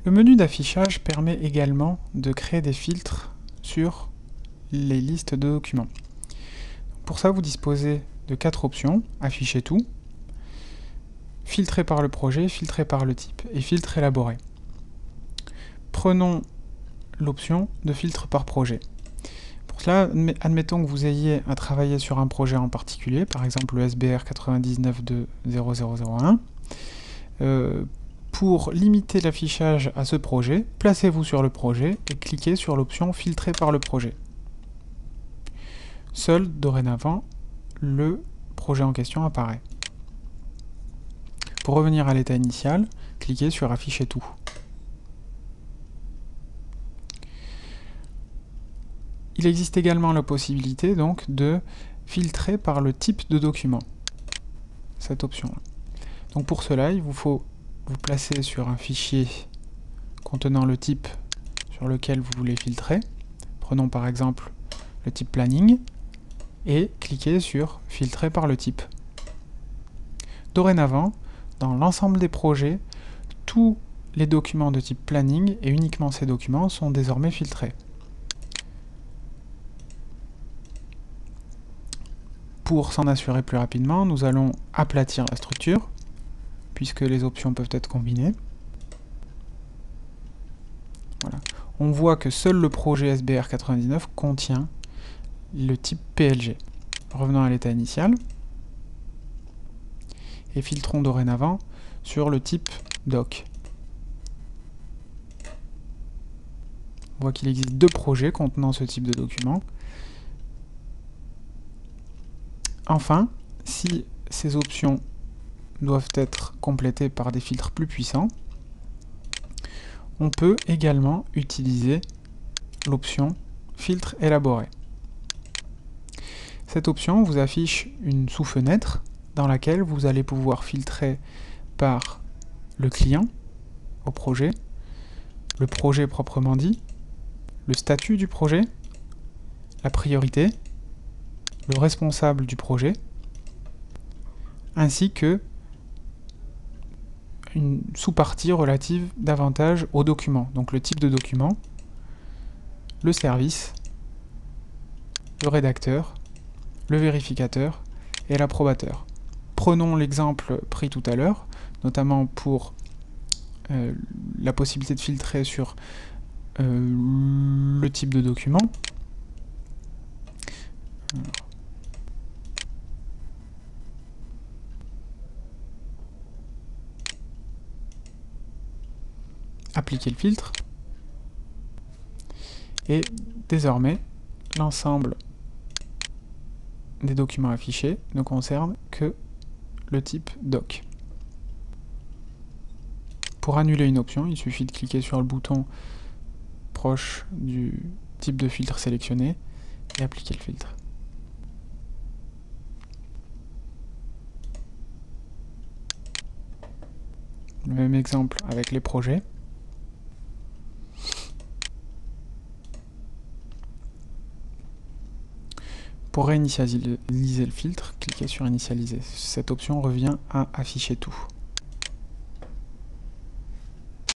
Le menu d'affichage permet également de créer des filtres sur les listes de documents. Pour ça, vous disposez de 4 options: afficher tout, filtrer par le projet, filtrer par le type et filtre élaboré. Prenons l'option de filtre par projet. Pour cela, admettons que vous ayez à travailler sur un projet en particulier, par exemple le SBR 99.2.0001. Pour limiter l'affichage à ce projet, placez-vous sur le projet et cliquez sur l'option filtrer par le projet. Seul, dorénavant, le projet en question apparaît. Pour revenir à l'état initial, cliquez sur afficher tout. Il existe également la possibilité donc de filtrer par le type de document, cette option-là. Donc pour cela, il vous faut vous placer sur un fichier contenant le type sur lequel vous voulez filtrer. Prenons par exemple le type planning et cliquez sur filtrer par le type. Dorénavant, dans l'ensemble des projets, tous les documents de type planning et uniquement ces documents sont désormais filtrés. Pour s'en assurer plus rapidement, nous allons aplatir la structure, puisque les options peuvent être combinées. Voilà. On voit que seul le projet SBR 99 contient le type PLG. Revenons à l'état initial et filtrons dorénavant sur le type doc. On voit qu'il existe 2 projets contenant ce type de document. Enfin, si ces options doivent être complétées par des filtres plus puissants, on peut également utiliser l'option filtre élaboré. Cette option vous affiche une sous-fenêtre dans laquelle vous allez pouvoir filtrer par le client au projet, le projet proprement dit, le statut du projet, la priorité, le responsable du projet, ainsi que une sous-partie relative davantage au document, donc le type de document, le service, le rédacteur, le vérificateur et l'approbateur. Prenons l'exemple pris tout à l'heure, notamment pour la possibilité de filtrer sur le type de document. Appliquer le filtre. Et désormais, l'ensemble des documents affichés ne concerne que le type doc. Pour annuler une option, il suffit de cliquer sur le bouton proche du type de filtre sélectionné et appliquer le filtre. Le même exemple avec les projets. Pour réinitialiser le filtre, cliquez sur Initialiser. Cette option revient à afficher tout.